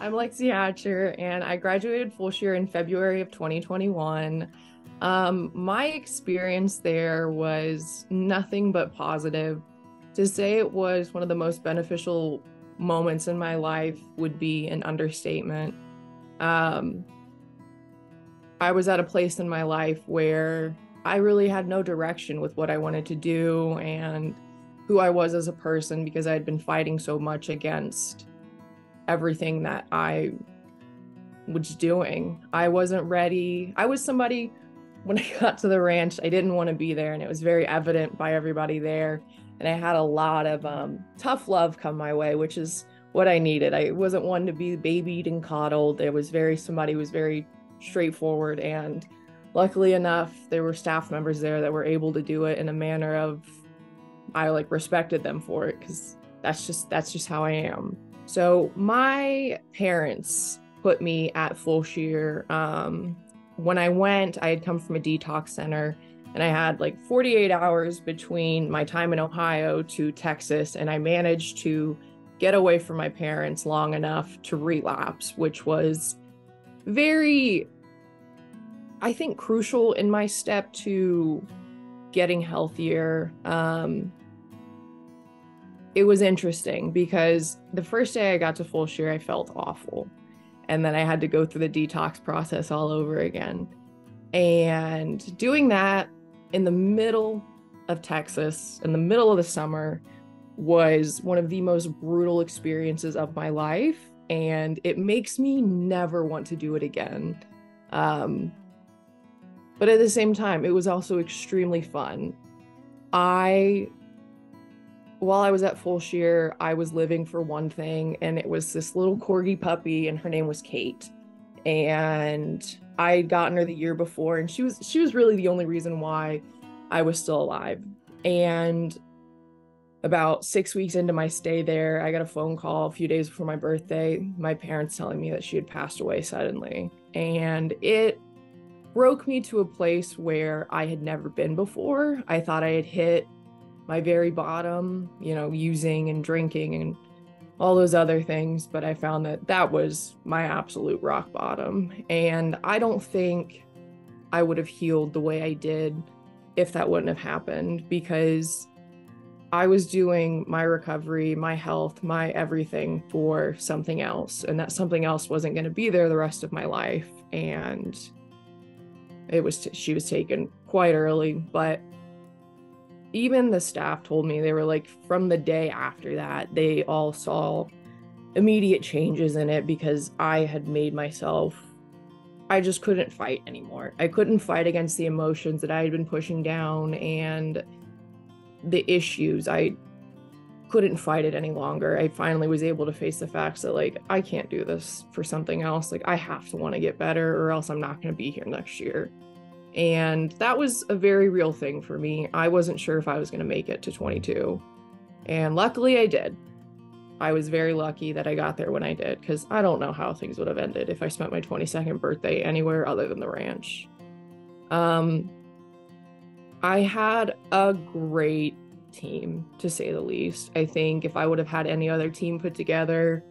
I'm Lexi Hatcher, and I graduated Fulshear in February of 2021. My experience there was nothing but positive. To say it was one of the most beneficial moments in my life would be an understatement. Um, I was at a place in my life where I really had no direction with what I wanted to do and who I was as a person because I had been fighting so much against everything that I was doing. I wasn't ready. I was somebody, when I got to the ranch, I didn't want to be there, and it was very evident by everybody there. And I had a lot of tough love come my way, which is what I needed. I wasn't one to be babied and coddled. It was somebody who was very straightforward. And luckily enough, there were staff members there that were able to do it in a manner of, I like respected them for it because that's just how I am. So my parents put me at Fulshear. When I went, I had come from a detox center, and I had like 48 hours between my time in Ohio to Texas, and I managed to get away from my parents long enough to relapse, which was very, I think, crucial in my step to getting healthier. It was interesting because the first day I got to Fulshear, I felt awful. And then I had to go through the detox process all over again. And doing that in the middle of Texas, in the middle of the summer, was one of the most brutal experiences of my life. And it makes me never want to do it again. But at the same time, it was also extremely fun. While I was at Fulshear, I was living for one thing, and it was this little corgi puppy, and her name was Kate. And I had gotten her the year before, and she was really the only reason why I was still alive. And about 6 weeks into my stay there, I got a phone call a few days before my birthday, my parents telling me that she had passed away suddenly. And it broke me to a place where I had never been before. I thought I had hit my very bottom, using and drinking and all those other things. But I found that that was my absolute rock bottom. And I don't think I would have healed the way I did if that wouldn't have happened, because I was doing my recovery, my health, my everything for something else. And that something else wasn't going to be there the rest of my life. And she was taken quite early, but even the staff told me, they were like, from the day after that, they all saw immediate changes in it because I had made myself, I just couldn't fight anymore. I couldn't fight against the emotions that I had been pushing down and the issues. I couldn't fight it any longer. I finally was able to face the facts that, like, I can't do this for something else. Like, I have to want to get better or else I'm not going to be here next year. And that was a very real thing for me. I wasn't sure if I was going to make it to 22. And luckily I did. I was very lucky that I got there when I did, because I don't know how things would have ended if I spent my 22nd birthday anywhere other than the ranch. I had a great team, to say the least. I think if I would have had any other team put together,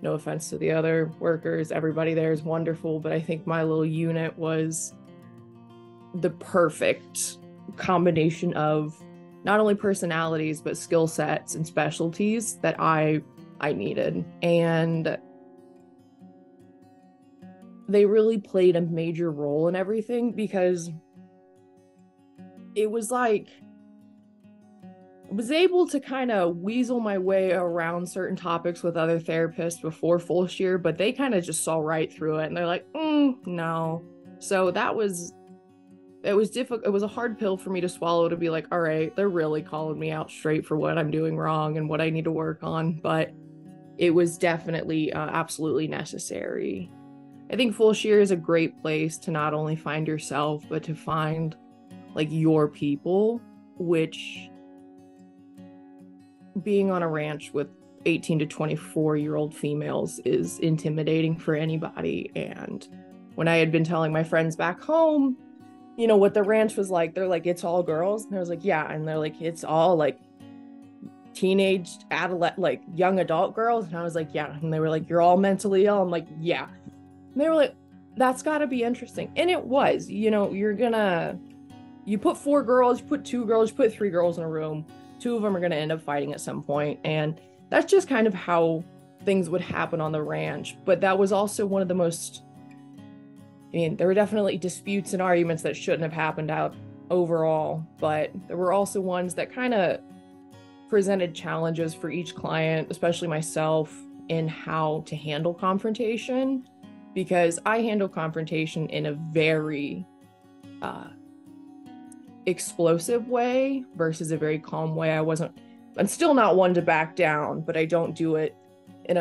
no offense to the other workers, everybody there is wonderful, but I think my little unit was the perfect combination of not only personalities but skill sets and specialties that I needed. And they really played a major role in everything, because it was like I was able to kind of weasel my way around certain topics with other therapists before Fulshear, but they kind of just saw right through it, and they're like, no. So it was difficult. It was a hard pill for me to swallow, to be like, all right, they're really calling me out straight for what I'm doing wrong and what I need to work on. But it was definitely absolutely necessary. I think Fulshear is a great place to not only find yourself, but to find like your people, which, being on a ranch with 18 to 24-year-old females is intimidating for anybody. And when I had been telling my friends back home, what the ranch was like, they're like, it's all girls. And I was like, yeah. And they're like, it's all like teenage adolescent, like young adult girls. And I was like, yeah. And they were like, you're all mentally ill. I'm like, yeah. And they were like, that's got to be interesting. And it was, you know, you put 4 girls, you put 2 girls, you put 3 girls in a room, 2 of them are going to end up fighting at some point. And that's just kind of how things would happen on the ranch. But that was also one of the most, I mean, there were definitely disputes and arguments that shouldn't have happened out overall, but there were also ones that kind of presented challenges for each client, especially myself, in how to handle confrontation, because I handle confrontation in a very explosive way versus a very calm way. I'm still not one to back down, but I don't do it in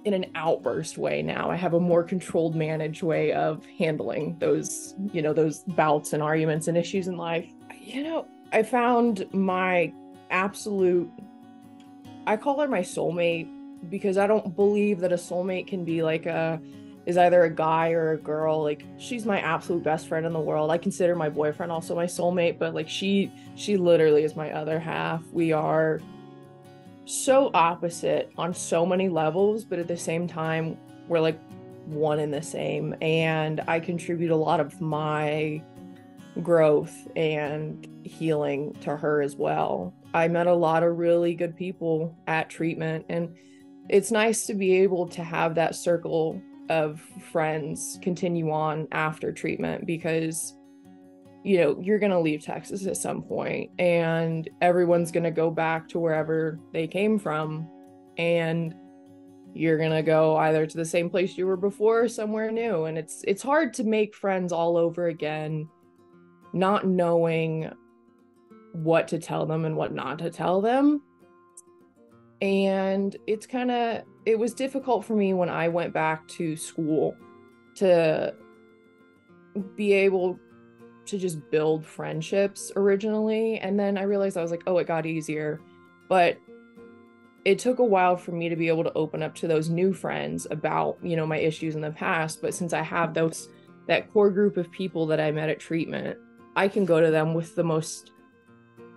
an outburst way now. I have a more controlled, managed way of handling those, you know, those bouts and arguments and issues in life. You know, I found my absolute, I call her my soulmate, because I don't believe that a soulmate can be like is either a guy or a girl. Like, she's my absolute best friend in the world. I consider my boyfriend also my soulmate, but like she literally is my other half. We are so opposite on so many levels, but at the same time, we're like one and the same. And I contribute a lot of my growth and healing to her as well. I met a lot of really good people at treatment, and it's nice to be able to have that circle of friends continue on after treatment, because, you know, you're going to leave Texas at some point and everyone's going to go back to wherever they came from, and you're going to go either to the same place you were before or somewhere new. And it's hard to make friends all over again, not knowing what to tell them and what not to tell them. And it was difficult for me when I went back to school to be able to just build friendships originally. And then I realized, I was like, oh, it got easier. But it took a while for me to be able to open up to those new friends about, you know, my issues in the past. But since I have that core group of people that I met at treatment, I can go to them with the most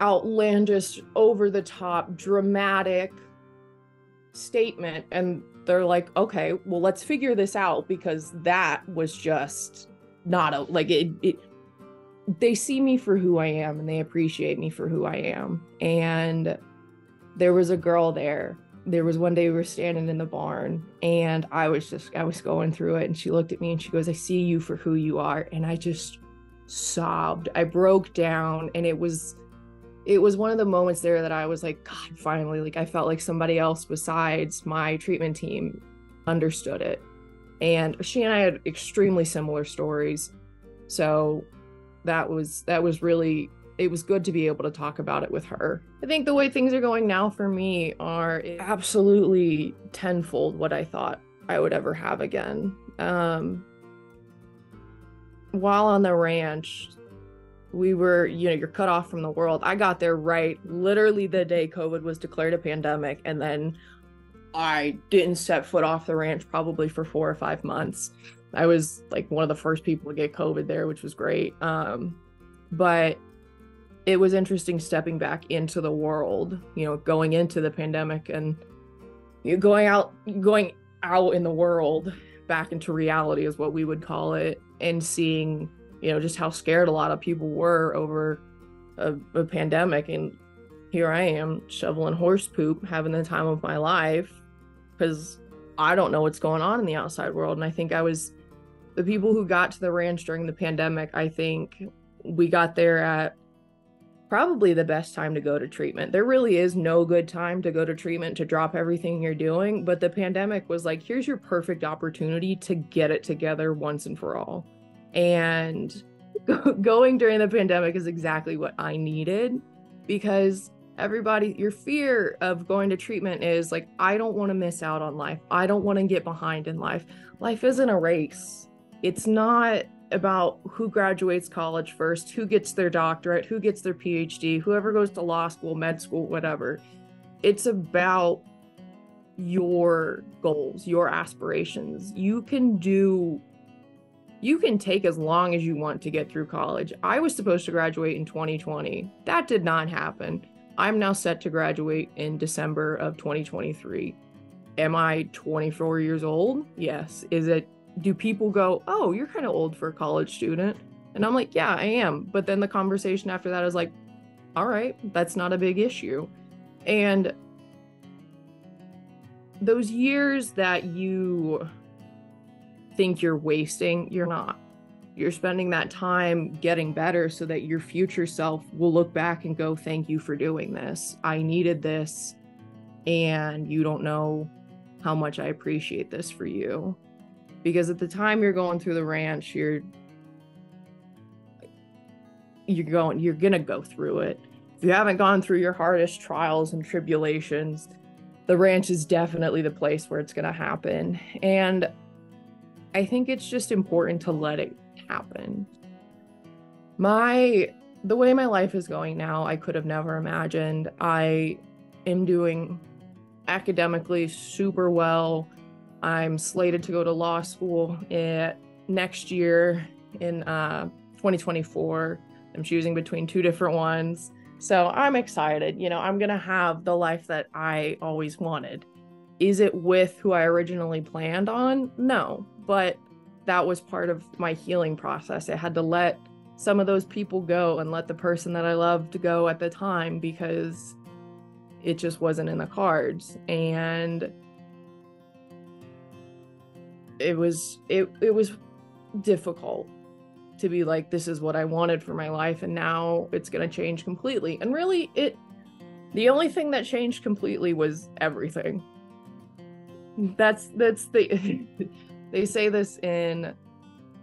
outlandish, over the top, dramatic statement, and they're like, okay, well, let's figure this out, because that was just not they see me for who I am, and they appreciate me for who I am. And there was a girl there was one day we were standing in the barn, and I was going through it, and she looked at me and she goes, I see you for who you are. And I just sobbed. I broke down, and it was one of the moments there that I was like, God, finally, like, I felt like somebody else besides my treatment team understood it. And she and I had extremely similar stories. So that was really, it was good to be able to talk about it with her. I think the way things are going now for me are absolutely tenfold what I thought I would ever have again. While on the ranch, we were, you know, you're cut off from the world. I got there right literally the day COVID was declared a pandemic, and then I didn't set foot off the ranch probably for 4 or 5 months. I was like one of the first people to get COVID there, which was great. But it was interesting stepping back into the world, you know, going into the pandemic, and going out in the world, back into reality is what we would call it, and seeing, you know, just how scared a lot of people were over a pandemic. And here I am shoveling horse poop, having the time of my life, because I don't know what's going on in the outside world. And I think the people who got to the ranch during the pandemic, I think we got there at probably the best time to go to treatment. There really is no good time to go to treatment, to drop everything you're doing. But the pandemic was like, here's your perfect opportunity to get it together once and for all. And going during the pandemic is exactly what I needed, because your fear of going to treatment is like, I don't want to miss out on life. I don't want to get behind in life. Life isn't a race. It's not about who graduates college first, who gets their doctorate, who gets their PhD, whoever goes to law school, med school, whatever. It's about your goals, your aspirations. You can take as long as you want to get through college. I was supposed to graduate in 2020. That did not happen. I'm now set to graduate in December of 2023. Am I 24 years old? Yes. Do people go, oh, you're kind of old for a college student? And I'm like, yeah, I am. But then the conversation after that is like, all right, that's not a big issue. And those years that you think you're wasting, you're not. You're spending that time getting better so that your future self will look back and go, thank you for doing this. I needed this, and you don't know how much I appreciate this for you. Because at the time you're going through the ranch, you're gonna go through it. If you haven't gone through your hardest trials and tribulations, the ranch is definitely the place where it's gonna happen. And I think it's just important to let it happen. The way my life is going now, I could have never imagined. I am doing academically super well. I'm slated to go to law school next year in 2024. I'm choosing between two different ones. So I'm excited. I'm going to have the life that I always wanted. Is it with who I originally planned on? No, but that was part of my healing process. I had to let some of those people go and let the person that I loved go at the time because it just wasn't in the cards. And it was difficult to be like, this is what I wanted for my life, and now it's going to change completely. And really, the only thing that changed completely was everything. That's the they say this in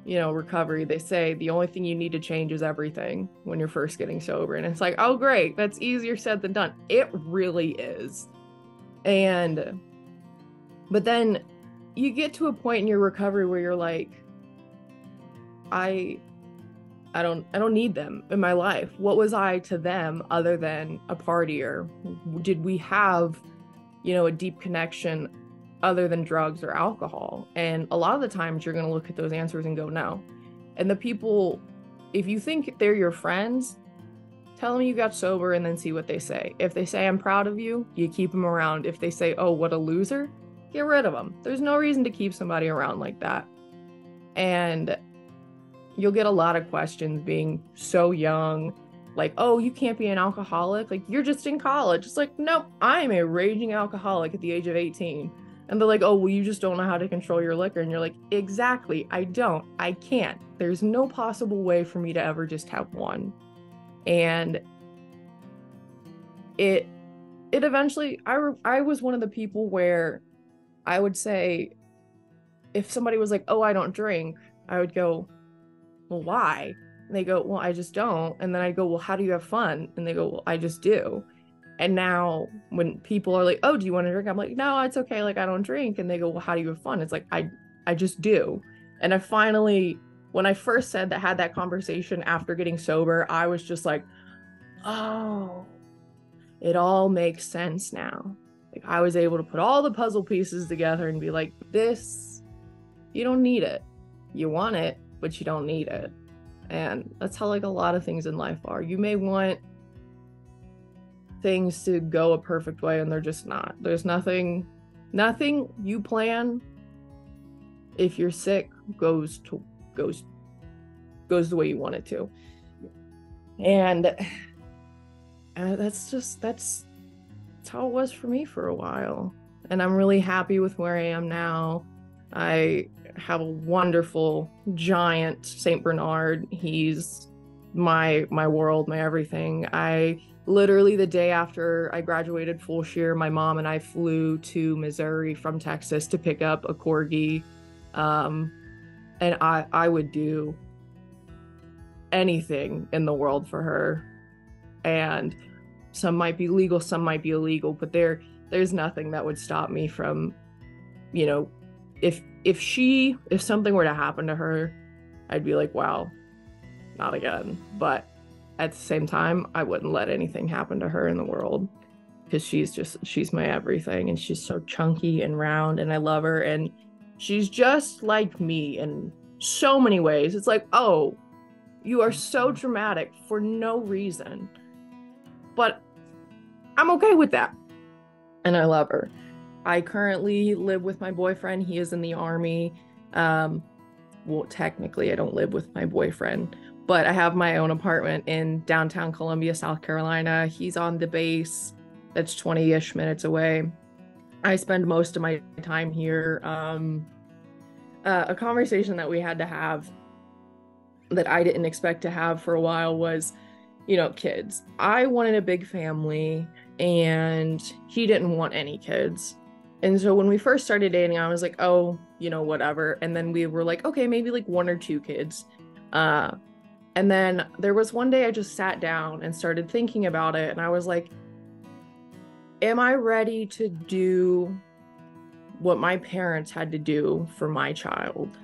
recovery. They say the only thing you need to change is everything when you're first getting sober. And it's like, oh great, that's easier said than done. It really is. But then you get to a point in your recovery where you're like, I don't need them in my life. What was I to them other than a partier? Did we have, a deep connection other than drugs or alcohol? And a lot of the times you're going to look at those answers and go, no. And the people, if you think they're your friends, tell them you got sober and then see what they say. If they say, I'm proud of you, you keep them around. If they say, oh, what a loser, get rid of them. There's no reason to keep somebody around like that. And you'll get a lot of questions being so young, like, oh, you can't be an alcoholic. Like, you're just in college. It's like, nope, I'm a raging alcoholic at the age of 18. And they're like, oh, well, you just don't know how to control your liquor. And you're like, exactly, I don't. I can't. There's no possible way for me to ever just have one. And it eventually, I was one of the people where I would say, if somebody was like, oh, I don't drink, I would go, well, why? And they go, well, I just don't. And then I go, well, how do you have fun? And they go, well, I just do. And now when people are like, oh, do you want to drink? I'm like, no, it's okay. Like, I don't drink. And they go, well, how do you have fun? It's like, I just do. And I finally, when I first had that conversation after getting sober, I was just like, oh, it all makes sense now. Like, I was able to put all the puzzle pieces together and be like, this, you don't need it. You want it, but you don't need it. And that's how, like, a lot of things in life are. You may want things to go a perfect way, and they're just not. There's nothing you plan, if you're sick, goes the way you want it to. And that's how it was for me for a while. And I'm really happy with where I am now. I have a wonderful giant Saint Bernard. He's my world, my everything. I literally, the day after I graduated Fulshear, my mom and I flew to Missouri from Texas to pick up a corgi. And I would do anything in the world for her. And some might be legal, some might be illegal, but there's nothing that would stop me from, if something were to happen to her, I'd be like, wow, not again. But at the same time, I wouldn't let anything happen to her in the world, because she's my everything, and she's so chunky and round, and I love her, and she's just like me in so many ways. It's like, oh, you are so dramatic for no reason. But I'm okay with that. And I love her. I currently live with my boyfriend. He is in the army. Um, well, technically, I don't live with my boyfriend, but I have my own apartment in downtown Columbia, South Carolina. He's on the base that's 20-ish minutes away. I spend most of my time here. A conversation that we had to have that I didn't expect to have for a while was, kids. I wanted a big family and he didn't want any kids. And so when we first started dating, I was like, oh, whatever. And then we were like, okay, maybe like one or two kids. Uh, and then there was one day I just sat down and started thinking about it. And I was like, am I ready to do what my parents had to do for my child?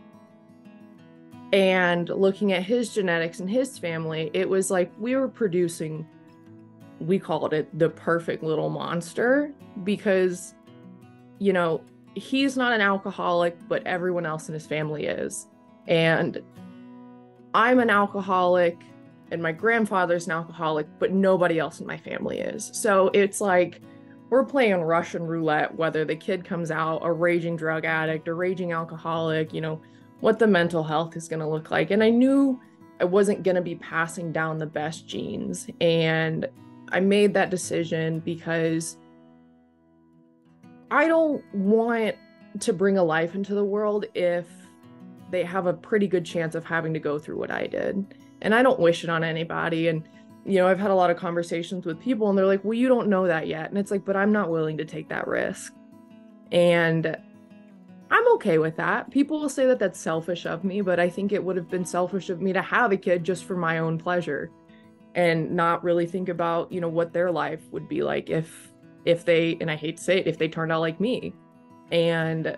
And looking at his genetics and his family, it was like we were producing, we called it the perfect little monster because, he's not an alcoholic, but everyone else in his family is. And I'm an alcoholic and my grandfather's an alcoholic, but nobody else in my family is. So it's like we're playing Russian roulette, whether the kid comes out a raging drug addict, a raging alcoholic, what the mental health is going to look like. And I knew I wasn't going to be passing down the best genes. And I made that decision because I don't want to bring a life into the world if they have a pretty good chance of having to go through what I did. And I don't wish it on anybody. And, I've had a lot of conversations with people and they're like, well, you don't know that yet. And it's like, but I'm not willing to take that risk. And I'm okay with that. People will say that that's selfish of me, but I think it would have been selfish of me to have a kid just for my own pleasure and not really think about, what their life would be like if they, and I hate to say it, if they turned out like me. And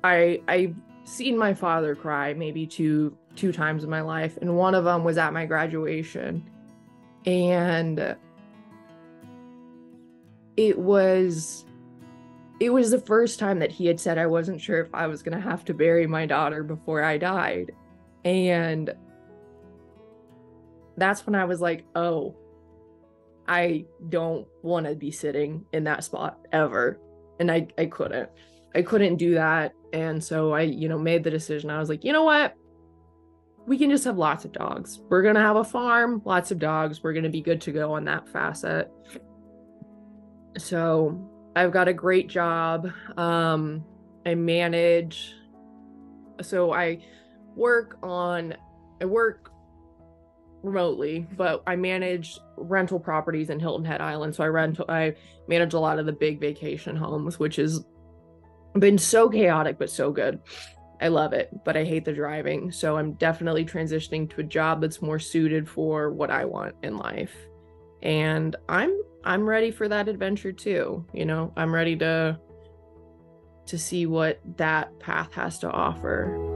I've seen my father cry maybe two times in my life, and one of them was at my graduation. And it was the first time that he had said I wasn't sure if I was going to have to bury my daughter before I died. And that's when I was like, oh, I don't want to be sitting in that spot ever. And I couldn't do that. And so I, made the decision. I was like, you know what? We can just have lots of dogs. We're going to have a farm, lots of dogs. We're going to be good to go on that facet. So I've got a great job. I manage. So I work remotely, but I manage rental properties in Hilton Head Island. So I manage a lot of the big vacation homes, which has been so chaotic, but so good. I love it, but I hate the driving. So I'm definitely transitioning to a job that's more suited for what I want in life. And I'm ready for that adventure too. I'm ready to see what that path has to offer.